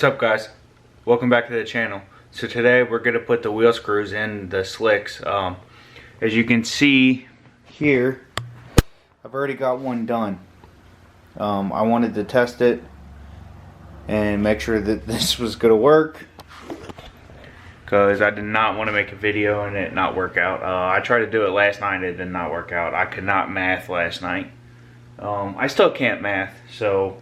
What's up, guys? Welcome back to the channel. So today we're going to put the wheel screws in the slicks. As you can see here, I've already got one done. I wanted to test it and make sure that this was going to work, because I did not want to make a video and it not work out. I tried to do it last night, it did not work out. I could not math last night. I still can't math, so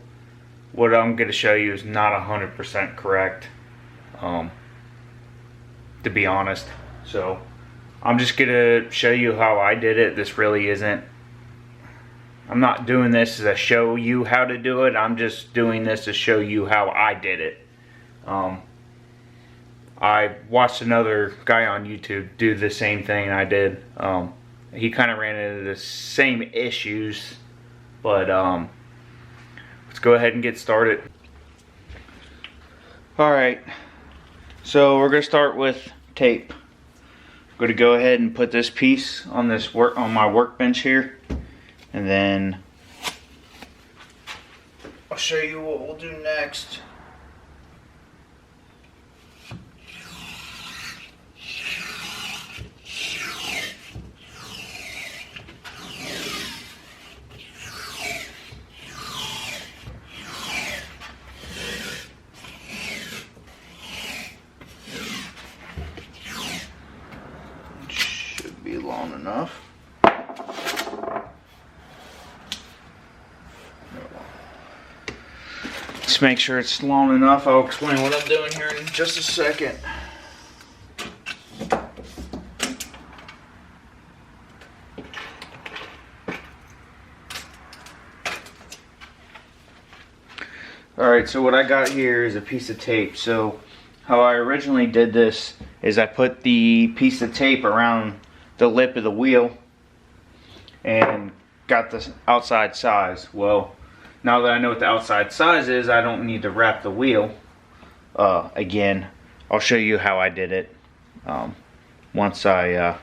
what I'm going to show you is not 100% correct, to be honest. So I'm just going to show you how I did it. This really isn't, I'm not doing this to show you how to do it. I'm just doing this to show you how I did it. I watched another guy on YouTube do the same thing I did. He kind of ran into the same issues, but let's go ahead and get started. Alright, so we're going to start with tape. I'm going to go ahead and put this piece on my workbench here, and then I'll show you what we'll do next. Be long enough. Just make sure it's long enough. I'll explain what I'm doing here in just a second. Alright, so what I got here is a piece of tape. So how I originally did this is I put the piece of tape around the lip of the wheel and got the outside size. Well, now that I know what the outside size is, I don't need to wrap the wheel again. I'll show you how I did it once I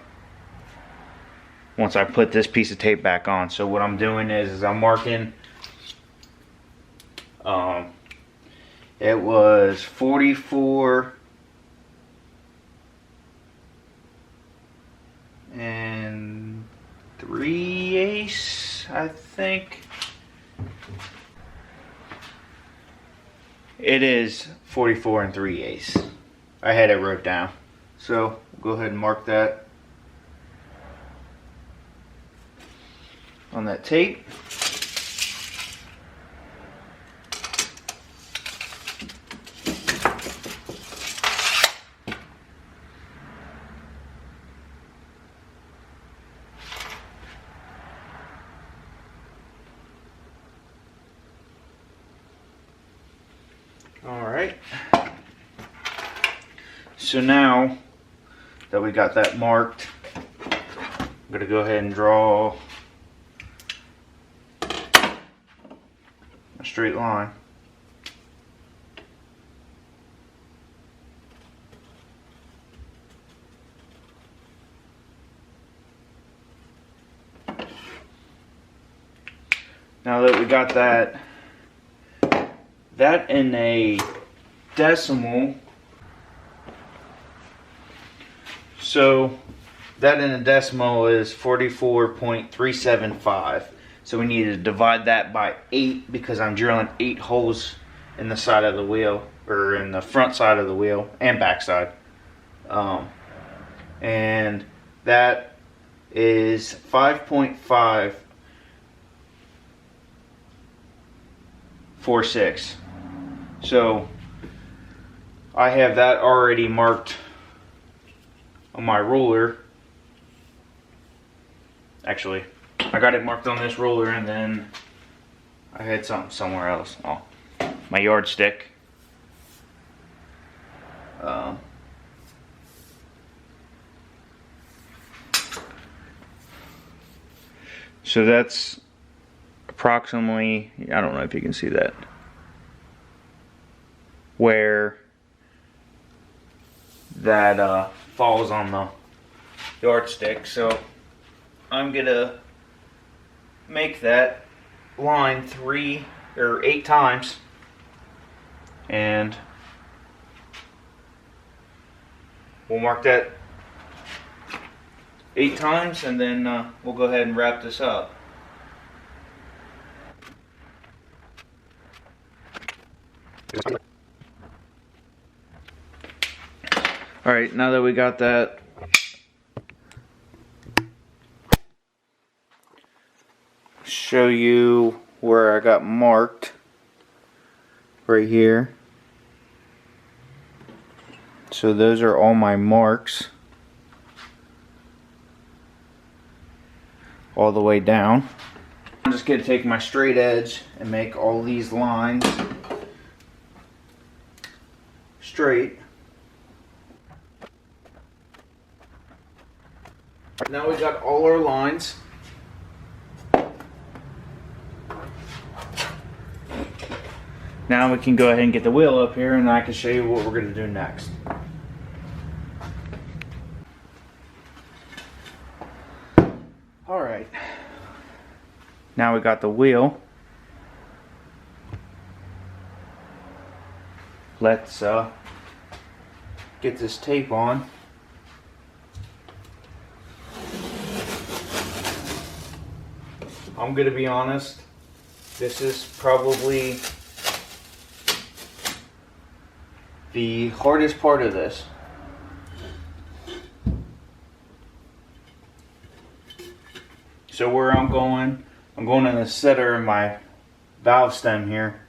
put this piece of tape back on. So what I'm doing is I'm marking, it was 44 and 3/8, I think. It is 44 and 3/8. I had it wrote down. So go ahead and mark that on that tape. Alright, so now that we got that marked, I'm going to go ahead and draw a straight line. Now that we got that in a decimal, so that in a decimal is 44.375. So we need to divide that by 8, because I'm drilling 8 holes in the side of the wheel, or in the front side of the wheel and back side. And that is 5.546. So I have that already marked on my ruler. Actually, I got it marked on this ruler, and then I had something somewhere else. Oh, my yardstick. So that's approximately, I don't know if you can see that, where that falls on the yardstick. So I'm gonna make that line 8 times, and we'll mark that 8 times, and then we'll go ahead and wrap this up. Alright, now that we got that show you where I got marked right here. So those are all my marks all the way down. I'm just going to take my straight edge and make all these lines straight. Now we got all our lines. Now we can go ahead and get the wheel up here, and I can show you what we're going to do next. Alright, now we got the wheel. Let's get this tape on. I'm gonna be honest, this is probably the hardest part of this. So where I'm going in the center of my valve stem here,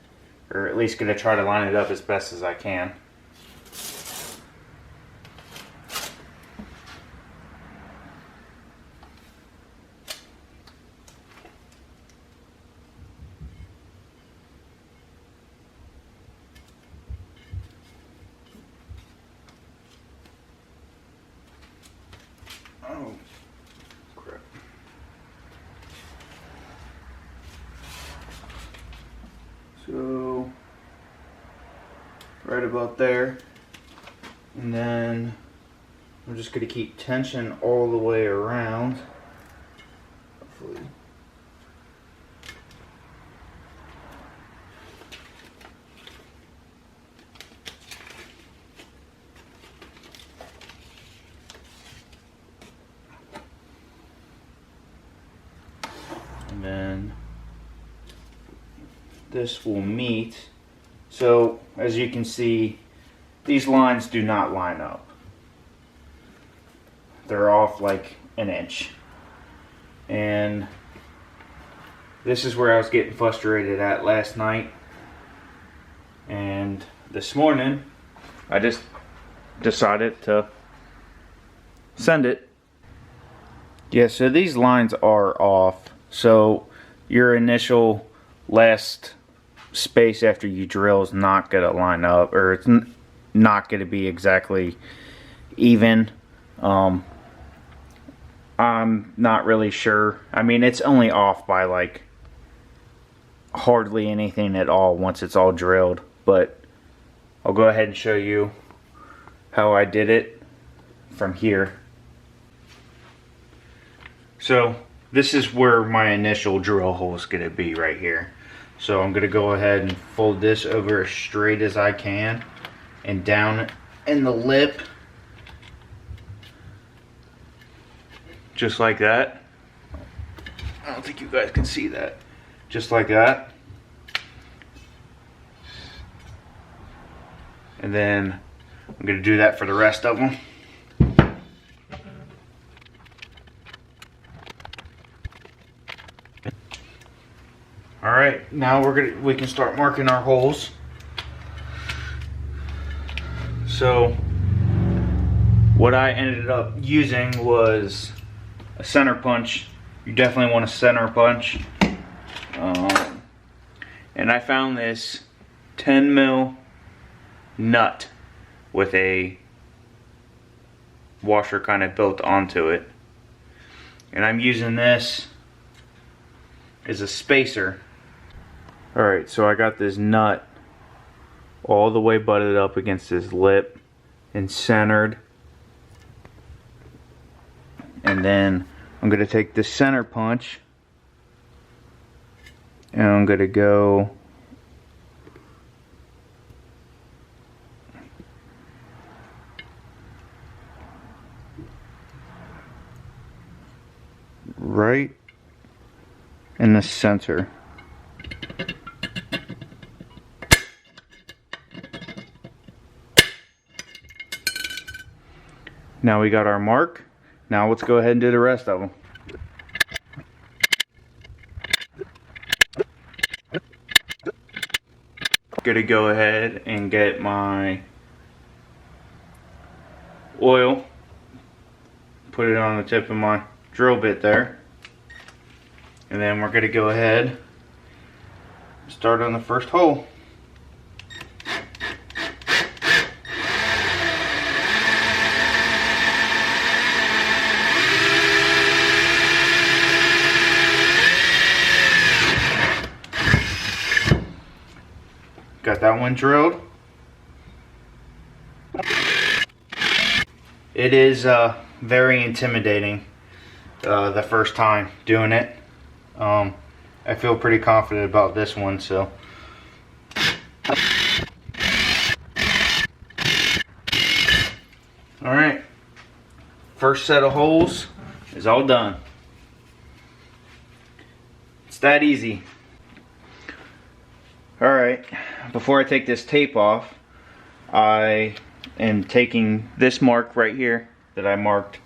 or at least gonna try to line it up as best as I can. Oh, crap. So, right about there. And then I'm just going to keep tension all the way around. Hopefully. And then this will meet. So as you can see, these lines do not line up. They're off like an inch. And this is where I was getting frustrated at last night. And this morning, I just decided to send it. Yeah, so these lines are off. So your initial last space after you drill is not going to line up, or it's not going to be exactly even. I'm not really sure. I mean, it's only off by like hardly anything at all once it's all drilled, but I'll go ahead and show you how I did it from here. So this is where my initial drill hole is going to be, right here. So I'm going to go ahead and fold this over as straight as I can and down in the lip, just like that. I don't think you guys can see that. Just like that. And then I'm going to do that for the rest of them. Alright, now we can start marking our holes. So what I ended up using was a center punch. You definitely want a center punch. And I found this 10 mil nut with a washer kind of built onto it. And I'm using this as a spacer. Alright, so I got this nut all the way butted up against this lip and centered. And then I'm going to take this center punch and I'm going to go this sensor. Now we got our mark. Now let's go ahead and do the rest of them. Gonna go ahead and get my oil, put it on the tip of my drill bit there, and then we're gonna go ahead and start on the first hole. Got that one drilled. It is very intimidating the first time doing it. I feel pretty confident about this one, so. Alright, first set of holes is all done. It's that easy. Alright, before I take this tape off, I am taking this mark right here that I marked,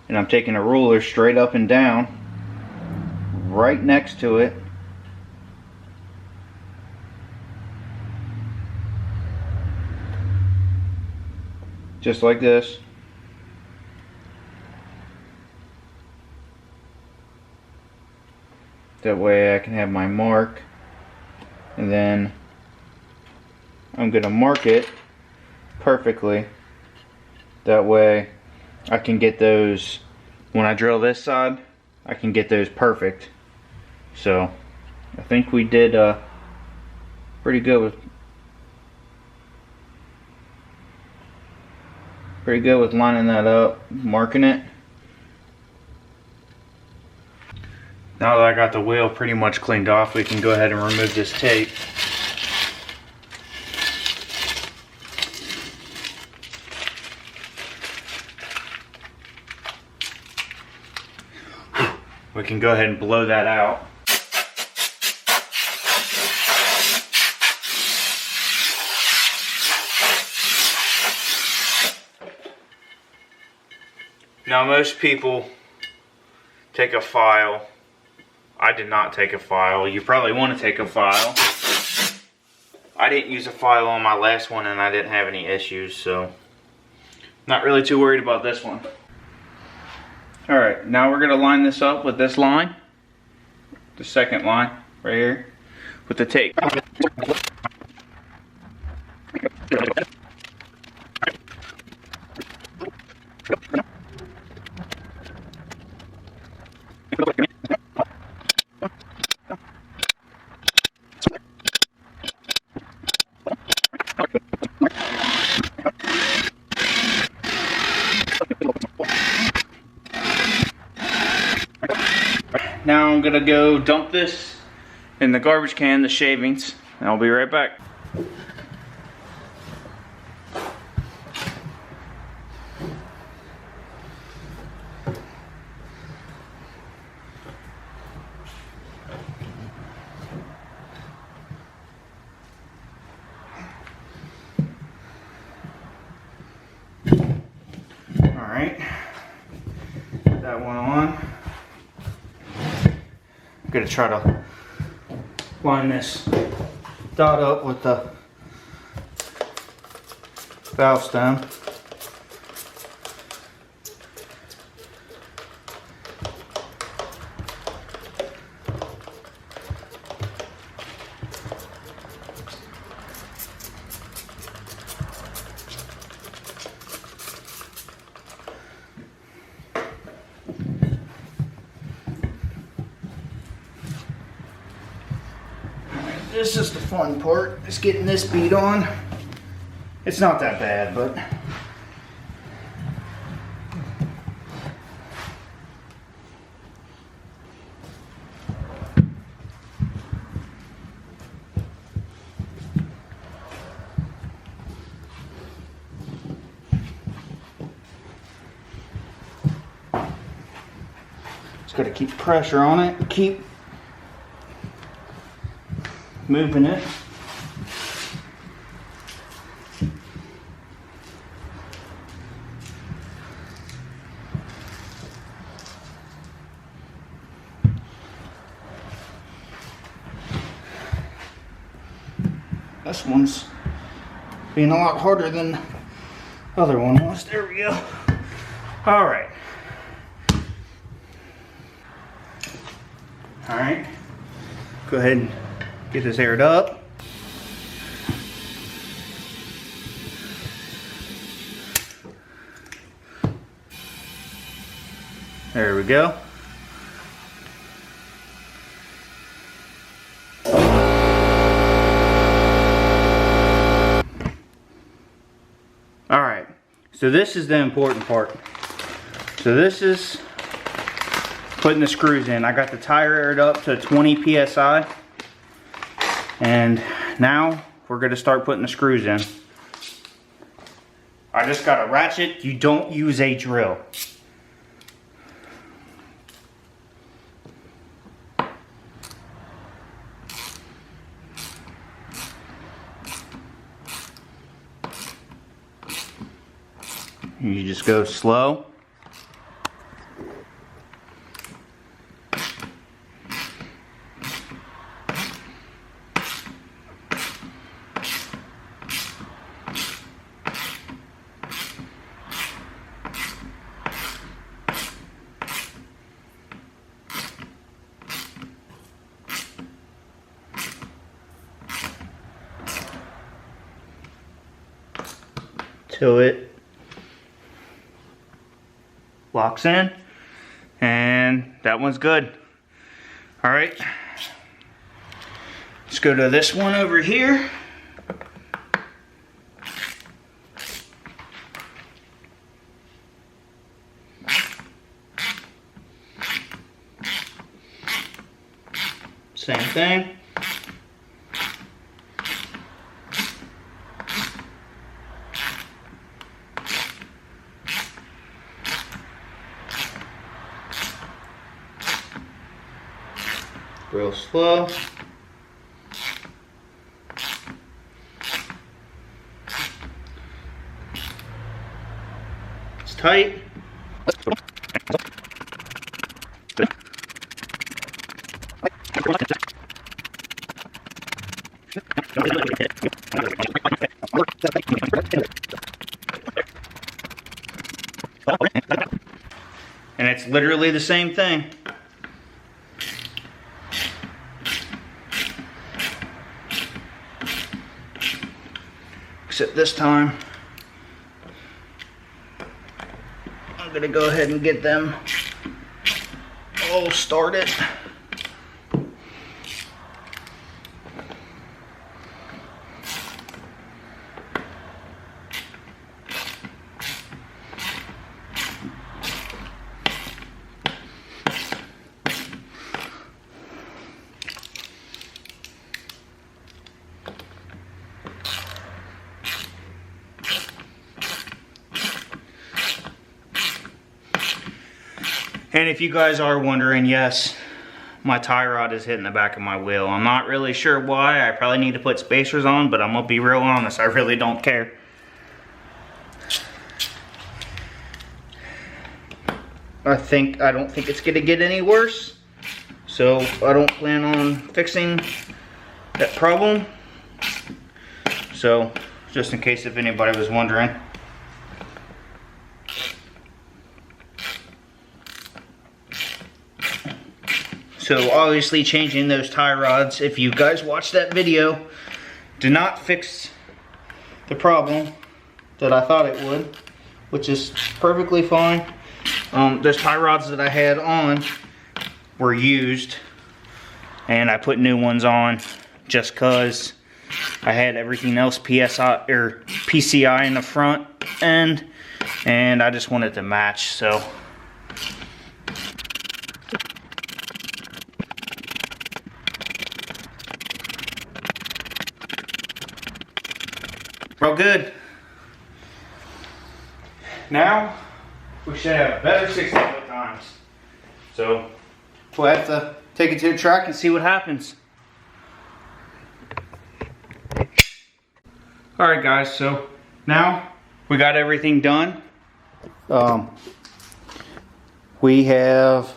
and I'm taking a ruler straight up and down right next to it, just like this. That way I can have my mark. And then I'm going to mark it perfectly. That way I can get those, when I drill this side, I can get those perfect. So I think we did pretty good with lining that up, marking it. Now that I got the wheel pretty much cleaned off, we can go ahead and remove this tape. We can go ahead and blow that out. Now most people take a file. I did not take a file. You probably want to take a file. I didn't use a file on my last one and I didn't have any issues, so not really too worried about this one. Alright, now we're going to line this up with this line, the second line right here, with the tape. Now I'm gonna go dump this in the garbage can, the shavings, and I'll be right back. Alright, that one on. I'm going to try to line this dot up with the valve stem. This is the fun part, is getting this bead on. It's not that bad, but just gotta keep pressure on it, keep moving it. This one's being a lot harder than the other one was. There we go. All right. All right. Go ahead and get this aired up. There we go. All right, so this is the important part. So this is putting the screws in. I got the tire aired up to 20 psi, and now we're gonna start putting the screws in. I just got a ratchet. You don't use a drill. You just go slow. Till it locks in, and that one's good. All right, let's go to this one over here. Same thing. Real slow. It's tight. And it's literally the same thing. Except this time, I'm gonna go ahead and get them all started. And if you guys are wondering, yes, my tie rod is hitting the back of my wheel. I'm not really sure why. I probably need to put spacers on, but I'm gonna be real honest, I really don't care. I don't think it's gonna get any worse, so I don't plan on fixing that problem. So, just in case if anybody was wondering. So obviously changing those tie rods, if you guys watched that video, did not fix the problem that I thought it would, which is perfectly fine. Those tie rods that I had on were used, and I put new ones on just cause I had everything else PSI or PCI in the front end, and I just wanted to match. So real good. Now we should have better 60-foot times. So we'll have to take it to the track and see what happens. Alright guys, so now we got everything done. We have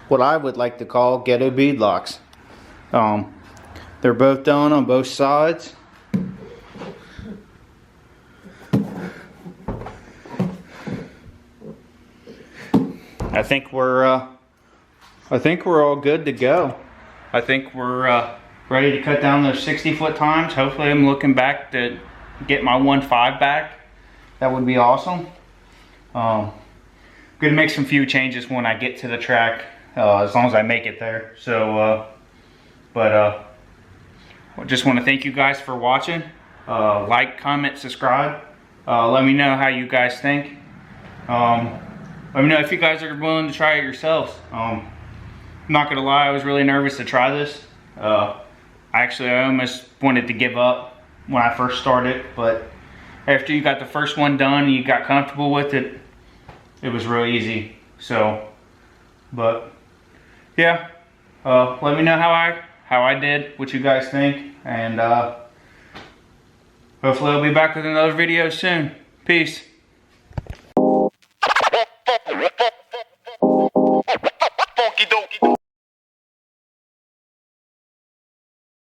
what I would like to call ghetto beadlocks. They're both done on both sides. I think we're all good to go. I think we're ready to cut down those 60-foot times. Hopefully I'm looking back to get my 1.5 back. That would be awesome. Gonna make some few changes when I get to the track, as long as I make it there. So, I just want to thank you guys for watching. Like, comment, subscribe. Let me know how you guys think. Let me know if you guys are willing to try it yourselves. I'm not gonna lie, I was really nervous to try this. Actually, I almost wanted to give up when I first started, but after you got the first one done and you got comfortable with it, it was real easy. So, but yeah, let me know how I did, what you guys think, and hopefully I'll be back with another video soon. Peace.